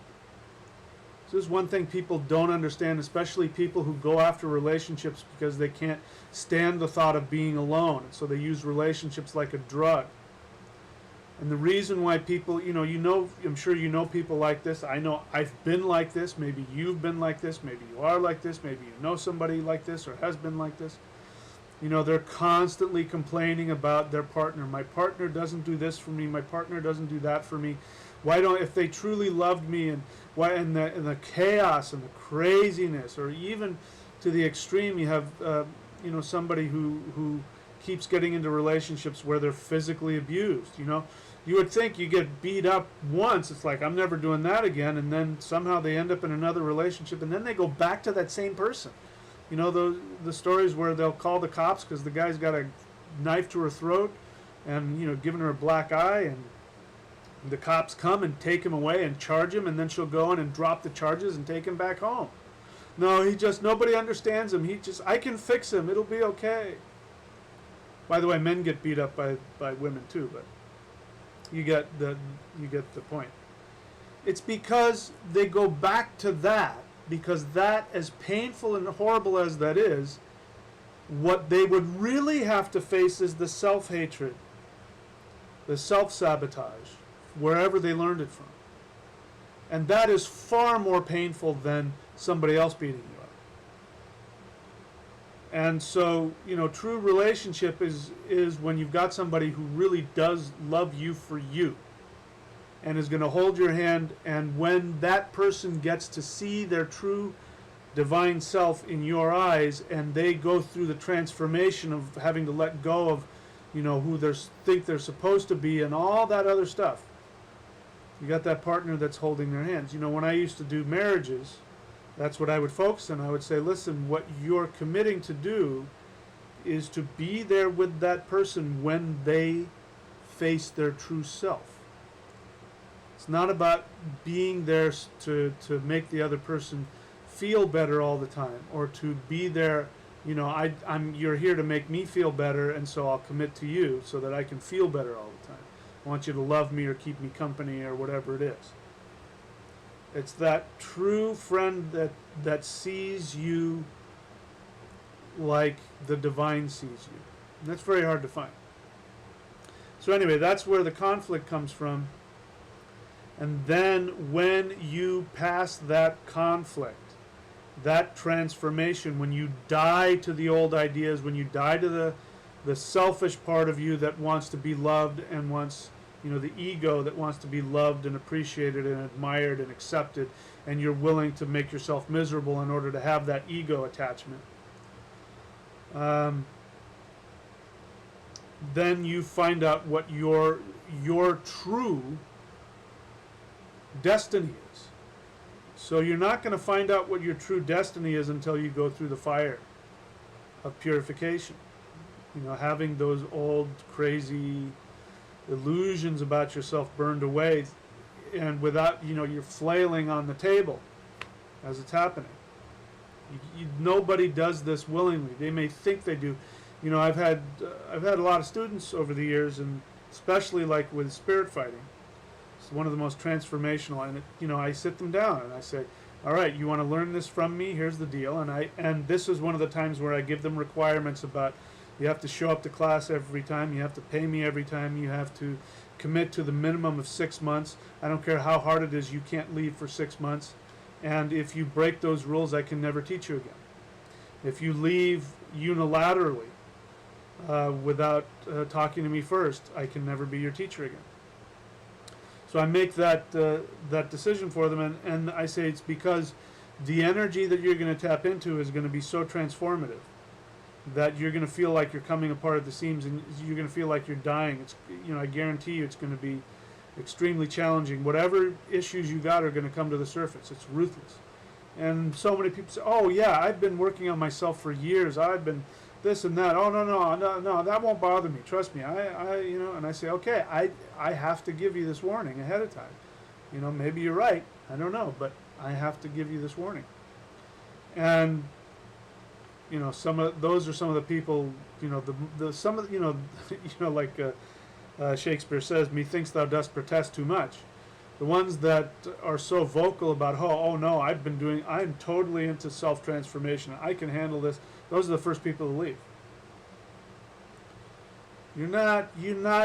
This is one thing people don't understand, especially people who go after relationships because they can't stand the thought of being alone. So they use relationships like a drug. And the reason why people, I'm sure you know people like this. I know I've been like this. Maybe you've been like this. Maybe you are like this. Maybe you know somebody like this or has been like this. You know, they're constantly complaining about their partner. My partner doesn't do this for me. My partner doesn't do that for me. If they truly loved me, and the chaos and the craziness, or even to the extreme, you have somebody who keeps getting into relationships where they're physically abused. You would think you get beat up once, it's like, I'm never doing that again, and then somehow they end up in another relationship, and then they go back to that same person. The stories where they'll call the cops because the guy's got a knife to her throat and giving her a black eye, and the cops come and take him away and charge him, and then she'll go in and drop the charges and take him back home. No, nobody understands him. I can fix him. It'll be okay. By the way, men get beat up by women too, but you get the point. It's because they go back to that, because that, as painful and horrible as that is, what they would really have to face is the self-hatred, the self-sabotage, wherever they learned it from. And that is far more painful than somebody else beating you up. And so, true relationship is when you've got somebody who really does love you for you and is going to hold your hand, and when that person gets to see their true divine self in your eyes, and they go through the transformation of having to let go of, who they think they're supposed to be and all that other stuff. You got that partner that's holding their hands. When I used to do marriages, that's what I would focus on. I would say, listen, what you're committing to do is to be there with that person when they face their true self. It's not about being there to make the other person feel better all the time, or to be there you're here to make me feel better, and so I'll commit to you so that I can feel better all the time. I want you to love me or keep me company or whatever it is. It's that true friend that sees you like the divine sees you. And that's very hard to find. So anyway, that's where the conflict comes from. And then when you pass that conflict, that transformation, when you die to the old ideas, when you die to the selfish part of you that wants to be loved and wants, the ego that wants to be loved and appreciated and admired and accepted, and you're willing to make yourself miserable in order to have that ego attachment, then you find out what your true destiny is. So you're not going to find out what your true destiny is until you go through the fire of purification. Having those old crazy illusions about yourself burned away, and without, you're flailing on the table as it's happening. Nobody does this willingly. They may think they do. I've had a lot of students over the years, and especially like with spirit fighting. It's one of the most transformational. And I sit them down and I say, "All right, you want to learn this from me? Here's the deal." And this is one of the times where I give them requirements about, you have to show up to class every time, you have to pay me every time, you have to commit to the minimum of 6 months. I don't care how hard it is, you can't leave for 6 months. And if you break those rules, I can never teach you again. If you leave unilaterally without talking to me first, I can never be your teacher again. So I make that decision for them, and I say it's because the energy that you're going to tap into is going to be so transformative that you're going to feel like you're coming apart at the seams, and you're going to feel like you're dying. It's, I guarantee you it's going to be extremely challenging. Whatever issues you got are going to come to the surface. It's ruthless. And so many people say, "Oh yeah, I've been working on myself for years. I've been this and that. Oh no, that won't bother me. Trust me." And I say, "Okay, I have to give you this warning ahead of time. Maybe you're right. I don't know, but I have to give you this warning." And some of those are some of the people, like Shakespeare says, "Methinks thou dost protest too much." The ones that are so vocal about, oh no, I'm totally into self-transformation, I can handle this, those are the first people to leave. You're not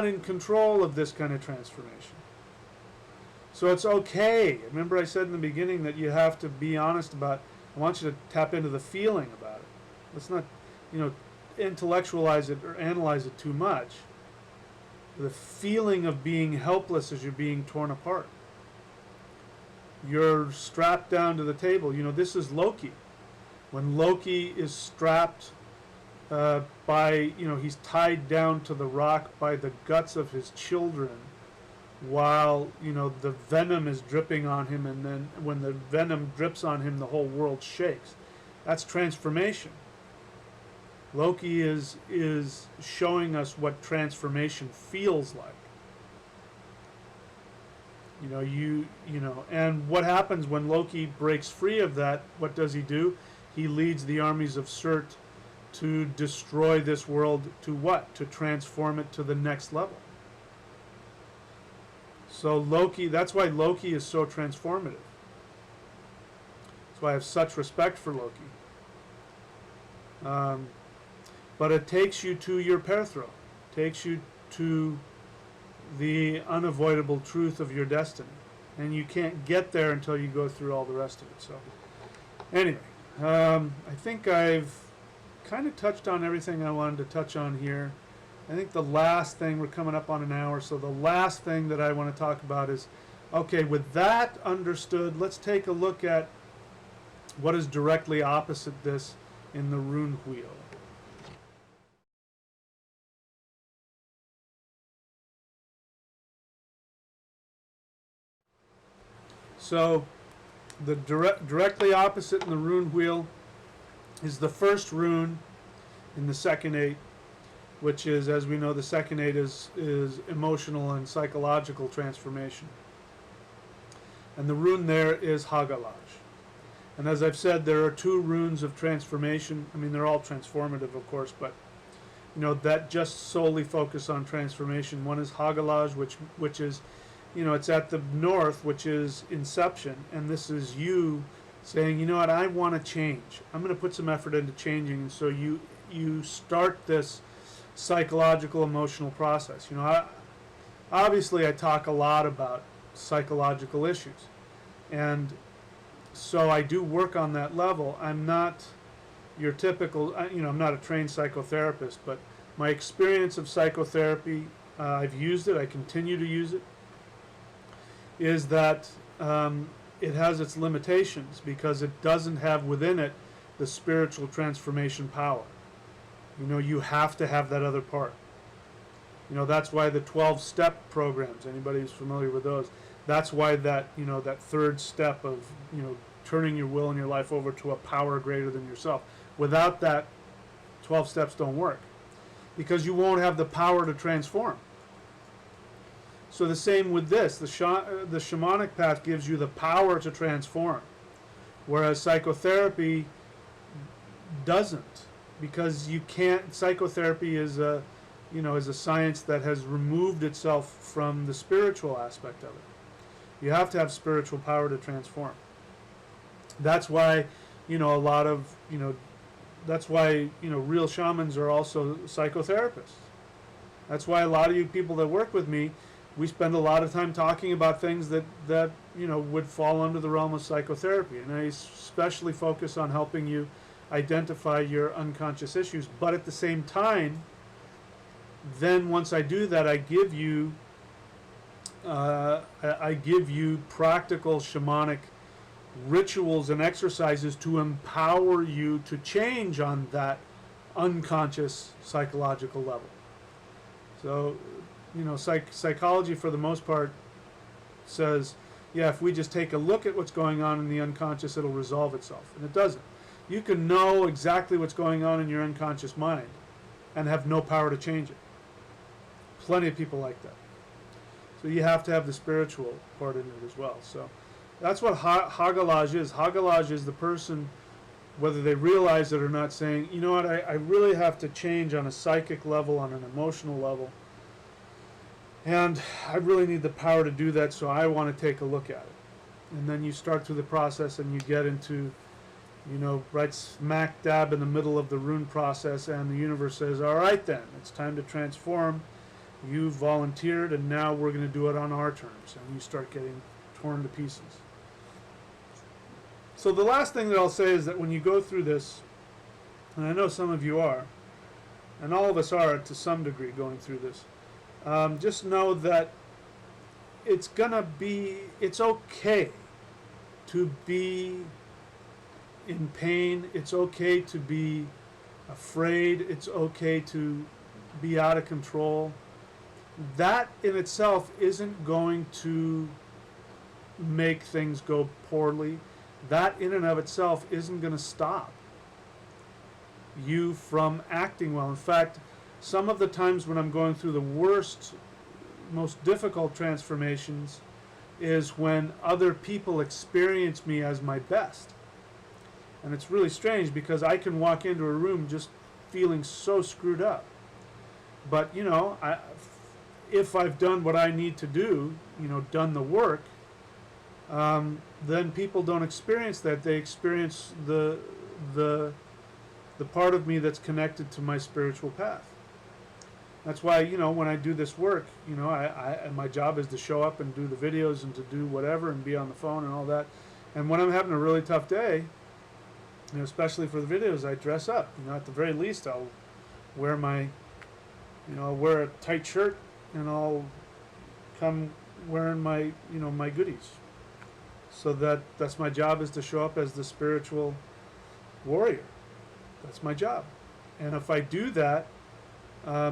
in control of this kind of transformation. So it's okay. Remember I said in the beginning that you have to be honest about, I want you to tap into the feeling about it. Let's not, intellectualize it or analyze it too much. The feeling of being helpless as you're being torn apart. You're strapped down to the table. This is Loki. When Loki is strapped by, he's tied down to the rock by the guts of his children, while, the venom is dripping on him, and then when the venom drips on him, the whole world shakes. That's transformation. Loki is showing us what transformation feels like. And what happens when Loki breaks free of that? What does he do? He leads the armies of Surt to destroy this world. To what? To transform it to the next level. So Loki, that's why Loki is so transformative. That's why I have such respect for Loki. But it takes you to your Perthro. Takes you to the unavoidable truth of your destiny. And you can't get there until you go through all the rest of it. So, anyway, I think I've kind of touched on everything I wanted to touch on here. I think the last thing, we're coming up on an hour, so the last thing that I want to talk about is, okay, with that understood, let's take a look at what is directly opposite this in the rune wheel. So the directly opposite in the rune wheel is the first rune in the second eight, which is, as we know, the second eight is emotional and psychological transformation. And the rune there is Hagalaj. And as I've said, there are 2 runes of transformation. I mean, they're all transformative, of course, but that just solely focus on transformation. One is Hagalaj, which is, it's at the north, which is inception, and this is you saying, you know what, I want to change. I'm going to put some effort into changing, and so you start this psychological, emotional process. Obviously, I talk a lot about psychological issues, and so I do work on that level. I'm not your typical, I'm not a trained psychotherapist, but my experience of psychotherapy, I've used it, I continue to use it, is that it has its limitations because it doesn't have within it the spiritual transformation power. You have to have that other part. That's why the 12-step programs, anybody who's familiar with those, that's why that, that third step of, turning your will and your life over to a power greater than yourself. Without that, 12 steps don't work because you won't have the power to transform. So the same with this. The shamanic path gives you the power to transform, whereas psychotherapy doesn't, because you can't. Psychotherapy is a science that has removed itself from the spiritual aspect of it. You have to have spiritual power to transform. That's why, that's why, real shamans are also psychotherapists. That's why a lot of you people that work with me, we spend a lot of time talking about things that would fall under the realm of psychotherapy. And I especially focus on helping you identify your unconscious issues. But at the same time, then once I do that, I give you practical shamanic rituals and exercises to empower you to change on that unconscious psychological level. So, psychology for the most part says, yeah, if we just take a look at what's going on in the unconscious, it'll resolve itself. And it doesn't. You can know exactly what's going on in your unconscious mind and have no power to change it. Plenty of people like that. So you have to have the spiritual part in it as well. So that's what Hagalaj is. Hagalaj is the person, whether they realize it or not, saying, you know what, I really have to change on a psychic level, on an emotional level. And I really need the power to do that, so I want to take a look at it. And then you start through the process and you get into, right smack dab in the middle of the rune process, and the universe says, all right then, it's time to transform. You volunteered, and now we're going to do it on our terms. And you start getting torn to pieces. So the last thing that I'll say is that when you go through this, and I know some of you are, and all of us are to some degree going through this, just know that it's okay to be in pain. It's okay to be afraid. It's okay to be out of control. That in itself isn't going to make things go poorly. That in and of itself isn't going to stop you from acting well. In fact, some of the times when I'm going through the worst, most difficult transformations is when other people experience me as my best. And it's really strange because I can walk into a room just feeling so screwed up. But, if I've done what I need to do, done the work, then people don't experience that. They experience the part of me that's connected to my spiritual path. That's why, when I do this work, my job is to show up and do the videos and to do whatever and be on the phone and all that. And when I'm having a really tough day, especially for the videos, I dress up. At the very least, I'll wear I'll wear a tight shirt and I'll come wearing my, my goodies. So that's my job, is to show up as the spiritual warrior. That's my job. And if I do that,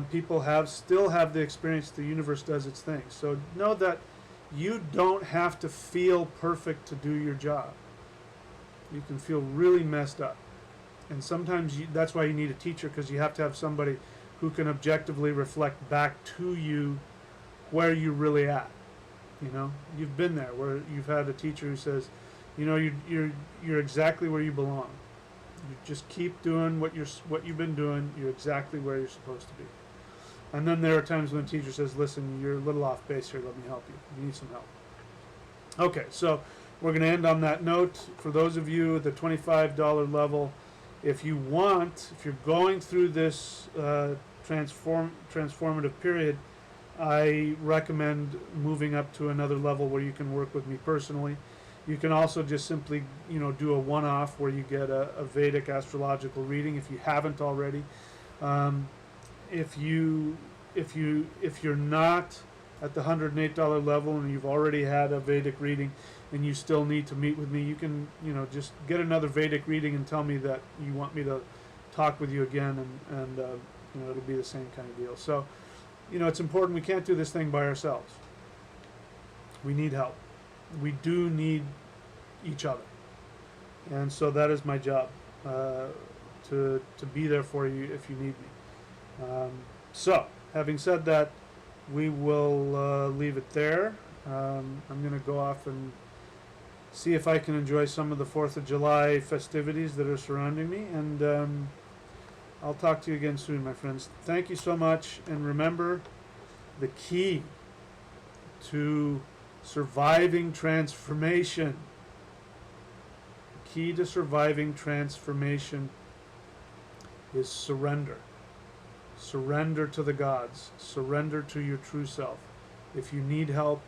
people still have the experience the universe does its thing. So know that you don't have to feel perfect to do your job. You can feel really messed up. And sometimes that's why you need a teacher, because you have to have somebody who can objectively reflect back to you where you're really at. You've been there, where you've had a teacher who says, you know, you're exactly where you belong. You just keep doing what you've been doing. You're exactly where you're supposed to be. And then there are times when the teacher says, "Listen, you're a little off base here. Let me help you. You need some help." Okay, so we're going to end on that note. For those of you at the $25 level, if you're going through this transformative period, I recommend moving up to another level where you can work with me personally. You can also just simply, do a one-off where you get a Vedic astrological reading if you haven't already. Um, if you're not at the $108 level and you've already had a Vedic reading and you still need to meet with me, you can, just get another Vedic reading and tell me that you want me to talk with you again, and it'll be the same kind of deal. So, it's important. We can't do this thing by ourselves. We need help. We do need each other. And so that is my job, to be there for you if you need me. So, having said that, we will leave it there. I'm going to go off and see if I can enjoy some of the 4th of July festivities that are surrounding me. And I'll talk to you again soon, my friends. Thank you so much. And remember, the key to surviving transformation, is surrender. Surrender to the gods. Surrender to your true self. If you need help,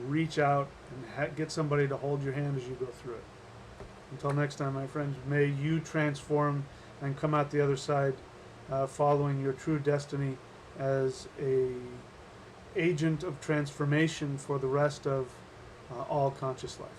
reach out and get somebody to hold your hand as you go through it. Until next time, my friends, may you transform and come out the other side following your true destiny as a agent of transformation for the rest of all conscious life.